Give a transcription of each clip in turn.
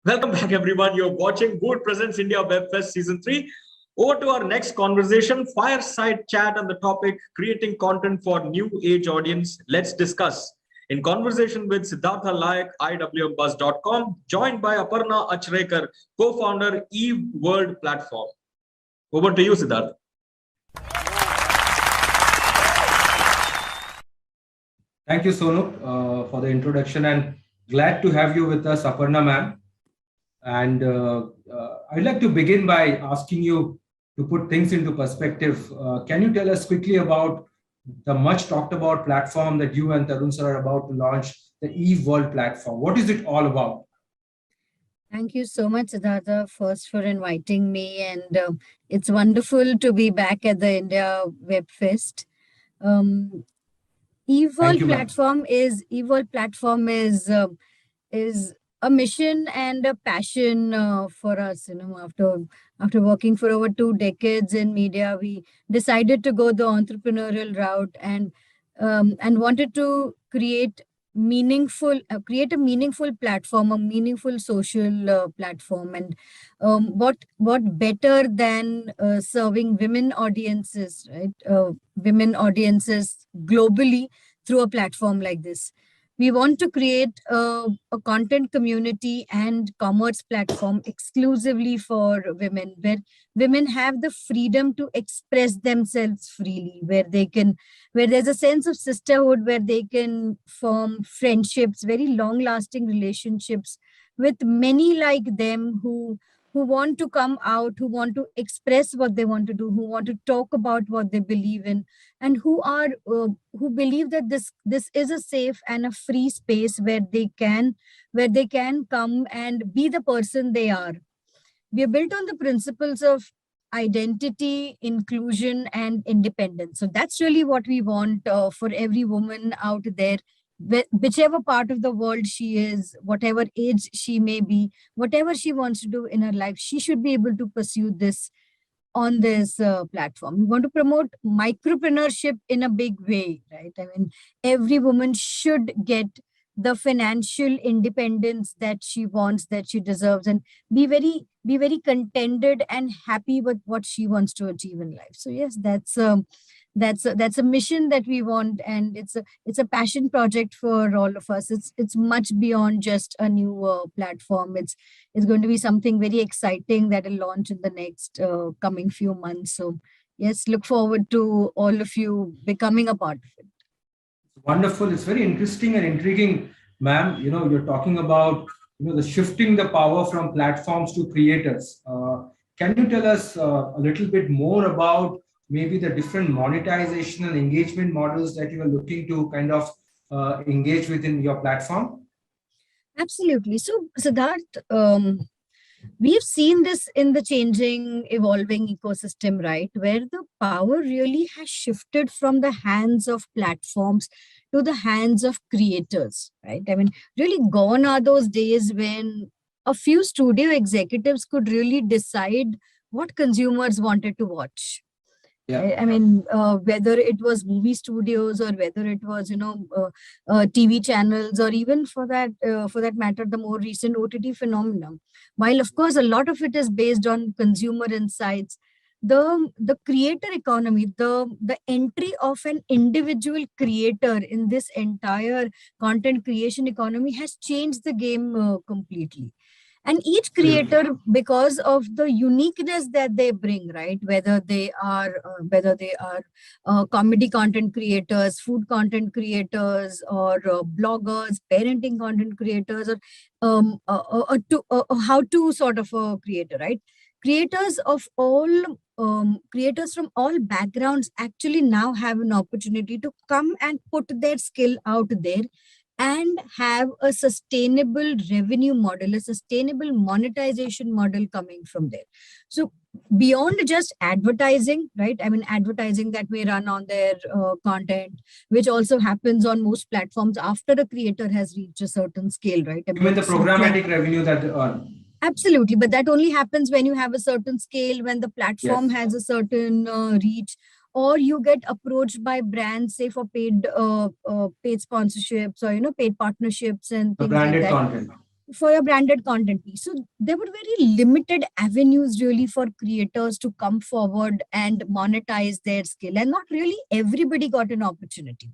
Welcome back, everyone. You're watching Voot Presents India Web Fest Season 3. Over to our next conversation, Fireside Chat on the topic creating content for new age audience. Let's discuss. In conversation with Siddhartha Laik, IWMBuzz.com, joined by Aparna Acharekar, co-founder eWorld platform. Over to you, Siddhartha. Thank you, Sonu, for the introduction, and glad to have you with us, Aparna ma'am. And I'd like to begin by asking you to put things into perspective. Can you tell us quickly about the much talked about platform that you and Tarun sir are about to launch, the eWorld platform? What is it all about? Thank you so much, Siddhartha, first for inviting me. And it's wonderful to be back at the India Web Fest. eWorld platform is a mission and a passion for us. After working for over 2 decades in media, we decided to go the entrepreneurial route and wanted to create a meaningful platform, a meaningful social platform. And what better than serving women audiences, right? Women audiences globally through a platform like this. We want to create a content community and commerce platform exclusively for women, where women have the freedom to express themselves freely, where there's a sense of sisterhood, where they can form friendships, very long-lasting relationships with many like them who want to come out, who want to express what they want to do, who want to talk about what they believe in, and who believe that this is a safe and a free space where they can come and be the person they are. We are built on the principles of identity, inclusion, and independence. So that's really what we want for every woman out there, whichever part of the world she is, whatever age she may be, whatever she wants to do in her life, she should be able to pursue this on this platform. We want to promote micropreneurship in a big way, right? I mean, every woman should get the financial independence that she wants, that she deserves, and be very contented and happy with what she wants to achieve in life. So yes, that's a mission that we want, and it's a passion project for all of us. It's much beyond just a new platform. It's going to be something very exciting that will launch in the next coming few months. So yes, look forward to all of you becoming a part of it. Wonderful. It's very interesting and intriguing, ma'am. You're talking about the shifting the power from platforms to creators. Can you tell us a little bit more about maybe the different monetization and engagement models that you are looking to kind of engage with in your platform? Absolutely. So, Siddharth, we've seen this in the changing, evolving ecosystem, right? Where the power really has shifted from the hands of platforms to the hands of creators, right? I mean, really gone are those days when a few studio executives could really decide what consumers wanted to watch. Yeah. I mean, whether it was movie studios or whether it was, TV channels, or even for that matter, the more recent OTT phenomenon. While of course a lot of it is based on consumer insights, the creator economy, the entry of an individual creator in this entire content creation economy has changed the game completely. And each creator, because of the uniqueness that they bring, right? Whether they are comedy content creators, food content creators, or bloggers, parenting content creators, or a how-to sort of a creator, right? Creators from all backgrounds actually now have an opportunity to come and put their skill out there and have a sustainable revenue model, a sustainable monetization model coming from there. So beyond just advertising, right? I mean, advertising that may run on their content, which also happens on most platforms after a creator has reached a certain scale, right? I mean, the programmatic revenue that they earn. Absolutely, but that only happens when you have a certain scale, when the platform has a certain reach, or you get approached by brands, say for paid sponsorships or paid partnerships and things branded like that. Content. for a branded content piece. So there were very limited avenues really for creators to come forward and monetize their skill, and not really everybody got an opportunity.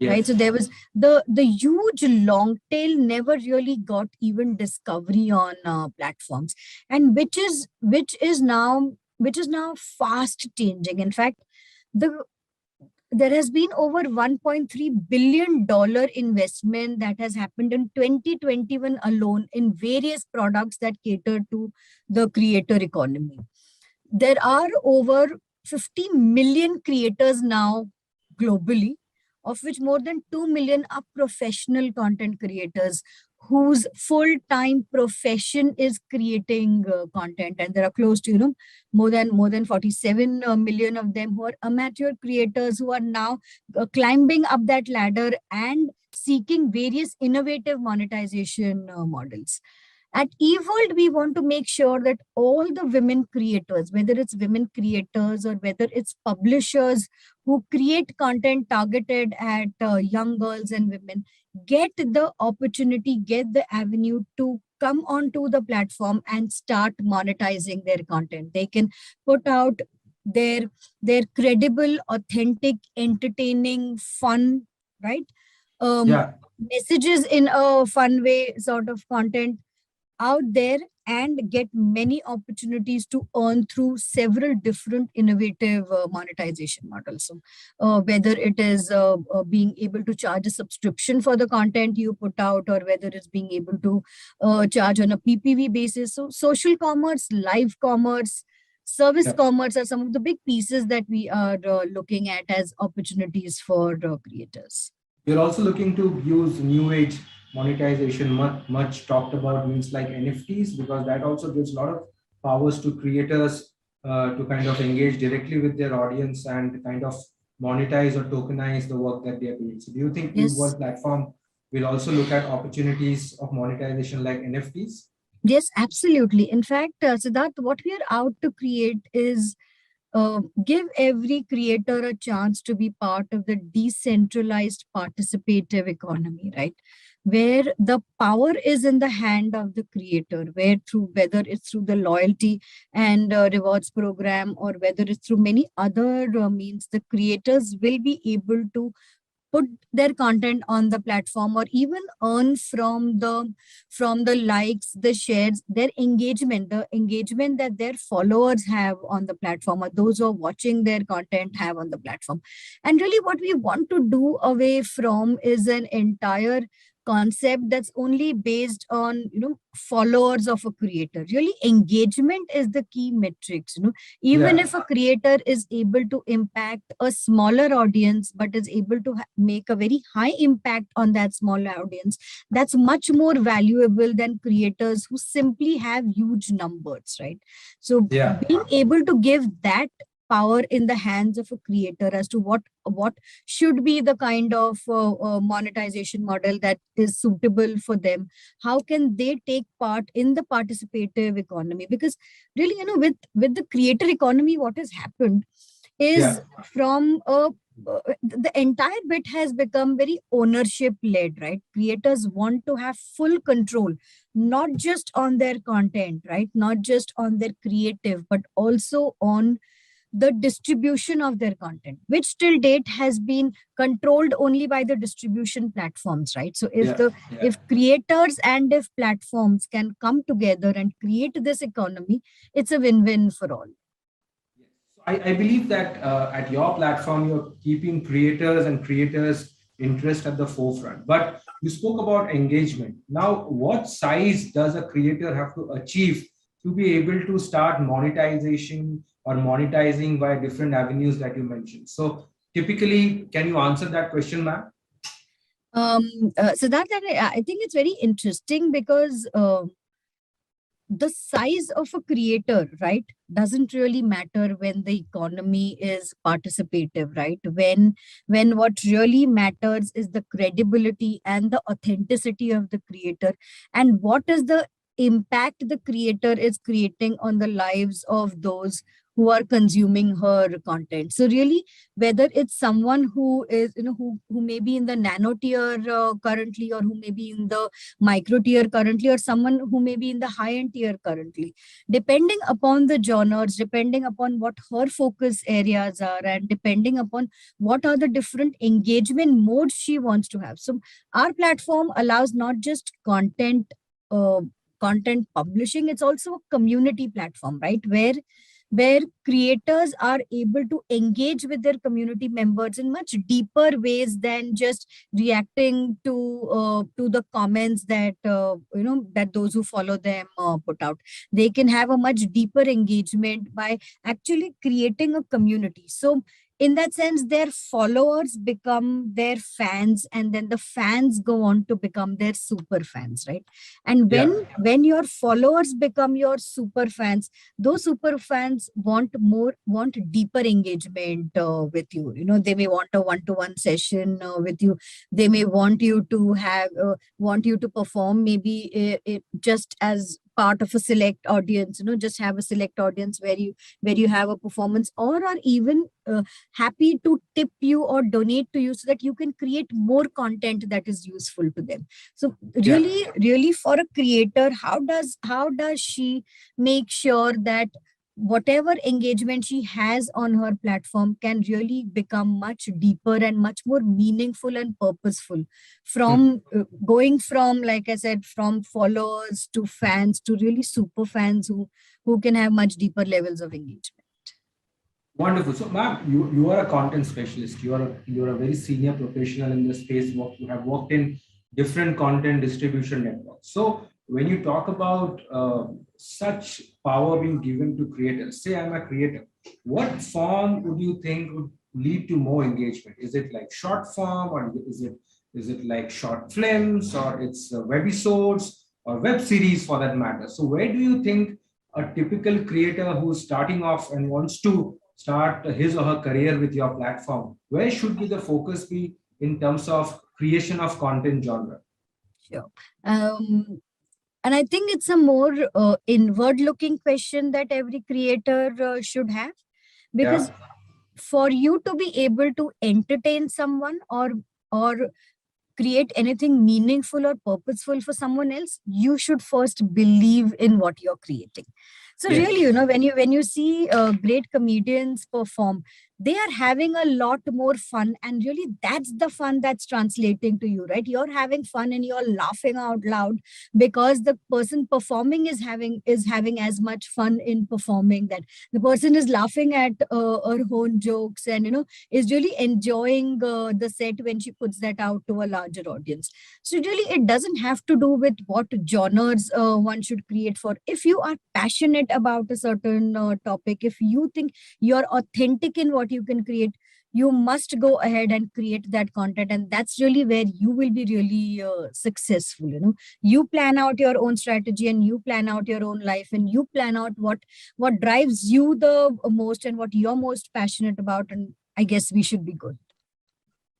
Right. So there was the huge long tail never really got even discovery on platforms, and which is now fast changing. In fact, the there has been over $1.3 billion investment that has happened in 2021 alone in various products that cater to the creator economy. There are over 50 million creators now globally, of which more than 2 million are professional content creators whose full-time profession is creating content, and there are close to more than 47 million of them who are amateur creators who are now climbing up that ladder and seeking various innovative monetization models. At eWorld, we want to make sure that all the women creators, whether it's women creators or whether it's publishers who create content targeted at young girls and women, get the opportunity, get the avenue to come onto the platform and start monetizing their content. They can put out their credible, authentic, entertaining, fun, right? Messages in a fun way sort of content out there and get many opportunities to earn through several different innovative monetization models. So, whether it is being able to charge a subscription for the content you put out, or whether it's being able to charge on a PPV basis. So, social commerce, live commerce, service commerce are some of the big pieces that we are looking at as opportunities for creators. We're also looking to use new age monetization, much talked about, means like NFTs, because that also gives a lot of powers to creators to kind of engage directly with their audience and kind of monetize or tokenize the work that they are doing. So do you think iWorld platform will also look at opportunities of monetization like NFTs? Yes, absolutely. In fact, Siddharth, what we are out to create is give every creator a chance to be part of the decentralized participative economy, right? Where the power is in the hand of the creator, whether it's through the loyalty and rewards program, or whether it's through many other means, the creators will be able to put their content on the platform, or even earn from the likes, the shares, their engagement, the engagement that their followers have on the platform, or those who are watching their content have on the platform. And really what we want to do away from is an entire concept that's only based on followers of a creator. Really, engagement is the key metrics. Even if a creator is able to impact a smaller audience but is able to make a very high impact on that smaller audience, that's much more valuable than creators who simply have huge numbers, right? So being able to give that power in the hands of a creator as to what should be the kind of monetization model that is suitable for them. How can they take part in the participative economy? Because really, with the creator economy, what has happened is from the entire bit has become very ownership led, right? Creators want to have full control, not just on their content, right? Not just on their creative, but also on the distribution of their content, which till date has been controlled only by the distribution platforms, right? So if creators and if platforms can come together and create this economy, it's a win-win for all. I believe that at your platform, you're keeping creators and creators' interest at the forefront. But you spoke about engagement. Now, what size does a creator have to achieve to be able to start monetization or monetizing by different avenues that you mentioned? So typically, can you answer that question, ma'am? So that I think it's very interesting because the size of a creator, right, doesn't really matter when the economy is participative, right? When what really matters is the credibility and the authenticity of the creator, and what is the impact the creator is creating on the lives of those who are consuming her content. So really, whether it's someone who is, who may be in the nano tier currently, or who may be in the micro tier currently, or someone who may be in the high end tier currently, depending upon the genres, depending upon what her focus areas are, and depending upon what are the different engagement modes she wants to have. So our platform allows not just uh, content publishing, it's also a community platform, right, where creators are able to engage with their community members in much deeper ways than just reacting to the comments that that those who follow them put out. They can have a much deeper engagement by actually creating a community. So in that sense, their followers become their fans, and then the fans go on to become their super fans, right? And Yeah. when your followers become your super fans, those super fans want deeper engagement with you. They may want a one-to-one session with you. They may want you to perform, maybe just as part of a select audience, just have a select audience where you have a performance, or are even happy to tip you or donate to you so that you can create more content that is useful to them. So Yeah. really for a creator, how does she make sure that whatever engagement she has on her platform can really become much deeper and much more meaningful and purposeful, from going from, like I said, from followers to fans to really super fans who can have much deeper levels of engagement. Wonderful. So, ma'am, you are a content specialist. You are a very senior professional in the space. You have worked in different content distribution networks. So, when you talk about such power being given to creators, say I'm a creator, what form would you think would lead to more engagement? Is it like short form, or is it like short films, or it's webisodes or web series for that matter? So, where do you think a typical creator who's starting off and wants to start his or her career with your platform, where should be the focus be in terms of creation of content genre? Sure. And I think it's a more inward looking question that every creator should have, Yeah. because for you to be able to entertain someone, or create anything meaningful or purposeful for someone else, you should first believe in what you're creating. So Yes. really, when you see great comedians perform, they are having a lot more fun, and really that's the fun that's translating to you, right? You're having fun and you're laughing out loud because the person performing is having as much fun in performing, that the person is laughing at her own jokes, and is really enjoying the set when she puts that out to a larger audience. So really, it doesn't have to do with what genres one should create for. If you are passionate about a certain topic, if you think you're authentic in what you can create, you must go ahead and create that content, and that's really where you will be really successful. You plan out your own strategy, and you plan out your own life, and you plan out what drives you the most and what you're most passionate about, and I guess we should be good.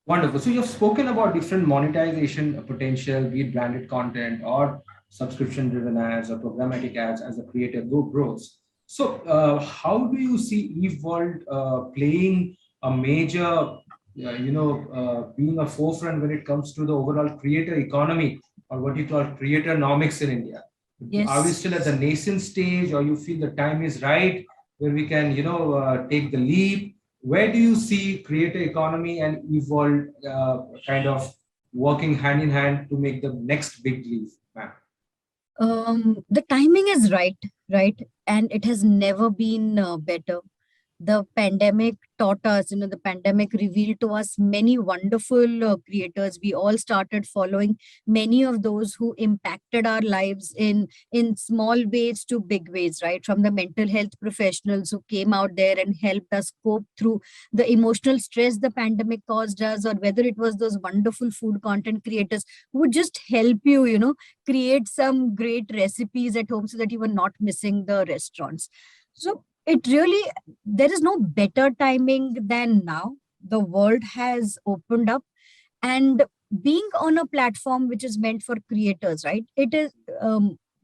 Wonderful. So you've spoken about different monetization potential, be it branded content or subscription-driven ads or programmatic ads as the creator grows. So how do you see Evolve playing a major, being a forefront when it comes to the overall creator economy, or what you call creatornomics in India? Are we Yes. still at the nascent stage, or you feel the time is right where we can, take the leap? Where do you see creator economy and Evolve kind of working hand in hand to make the next big leap, ma'am? The timing is right, and it has never been better. The pandemic taught us, the pandemic revealed to us many wonderful creators. We all started following many of those who impacted our lives in small ways to big ways, right? From the mental health professionals who came out there and helped us cope through the emotional stress the pandemic caused us, or whether it was those wonderful food content creators who would just help you, create some great recipes at home so that you were not missing the restaurants. So it really, there is no better timing than now. The world has opened up, and being on a platform which is meant for creators, right? It is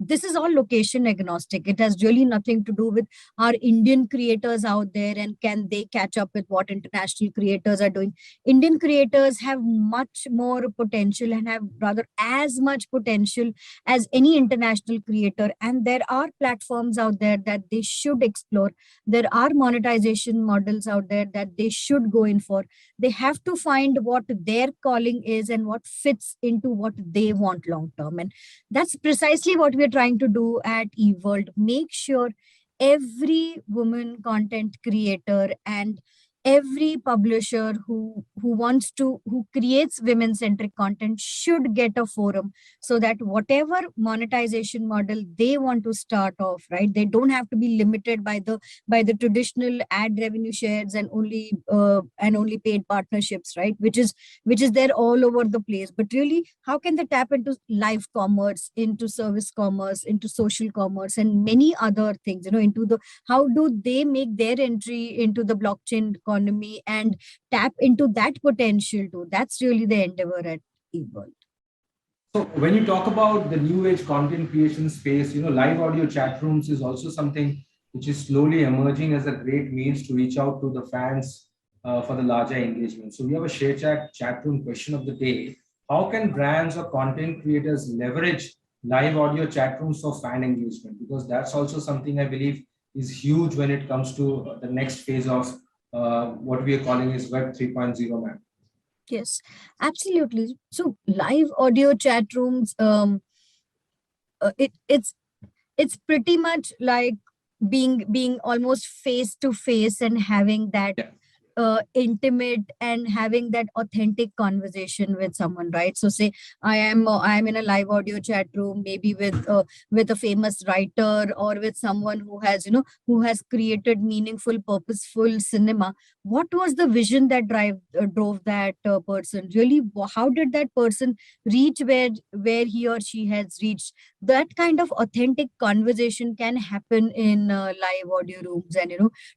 this is all location agnostic. It has really nothing to do with our Indian creators out there and can they catch up with what international creators are doing. Indian creators have much more potential and have rather as much potential as any international creator. And there are platforms out there that they should explore. There are monetization models out there that they should go in for. They have to find what their calling is and what fits into what they want long term. And that's precisely what we're trying to do at eWorld. Make sure every woman content creator and every publisher who creates women centric content should get a forum, so that whatever monetization model they want to start off, right, they don't have to be limited by the traditional ad revenue shares and only paid partnerships, right, which is there all over the place. But really, how can they tap into live commerce, into service commerce, into social commerce, and many other things, into the how do they make their entry into the blockchain economy and tap into that potential too. That's really the endeavor at eWorld. So when you talk about the new age content creation space, live audio chat rooms is also something which is slowly emerging as a great means to reach out to the fans for the larger engagement. So we have a Sharechat chat room question of the day. How can brands or content creators leverage live audio chat rooms for fan engagement? Because that's also something I believe is huge when it comes to the next phase of what we are calling is Web 3.0, man. Yes, absolutely. So live audio chat rooms, it's pretty much like being almost face to face and having that intimate and having that authentic conversation with someone, right? So say I am in a live audio chat room, maybe with a famous writer or with someone who has created meaningful, purposeful cinema. What was the vision that drove that person? Really, how did that person reach where he or she has reached? That kind of authentic conversation can happen in live audio rooms. And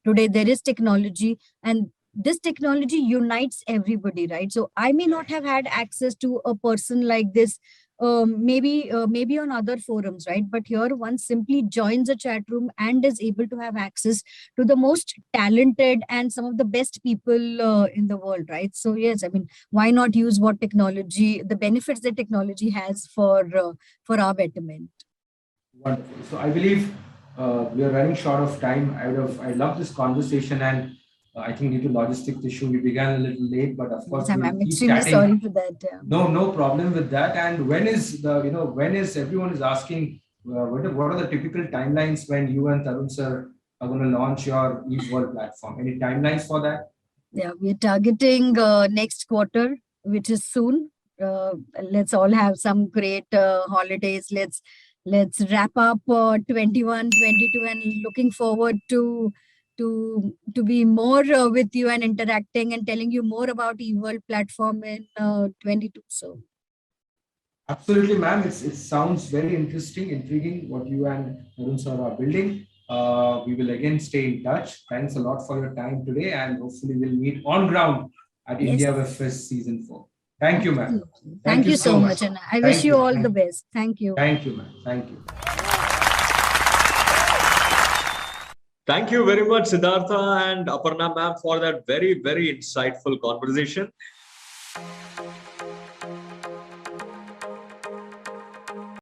today there is technology, and this technology unites everybody, right? So I may not have had access to a person like this, maybe on other forums, right? But here one simply joins a chat room and is able to have access to the most talented and some of the best people in the world, right? So yes, I mean, why not use the benefits that technology has for our betterment? Wonderful. So I believe we are running short of time. I love this conversation, and I think due to logistic issue, we began a little late, but of course, I'm extremely sorry for that. Yeah. No problem with that. And when is everyone is asking, what are the typical timelines when you and Tarun sir are going to launch your eWorld platform? Any timelines for that? Yeah, we're targeting next quarter, which is soon. Let's all have some great holidays. Let's wrap up 21, 22, and looking forward to be more with you and interacting and telling you more about eWorld platform in 22. So absolutely, ma'am. It sounds very interesting, intriguing what you and Arun sir are building. We will again stay in touch. Thanks a lot for your time today, and hopefully we'll meet on ground at India Web Fest Season 4. Thank you, ma'am. Thank you so much, and I wish you all the best. Thank you. Thank you, ma'am. Thank you. Thank you very much, Siddhartha and Aparna ma'am, for that very, very insightful conversation.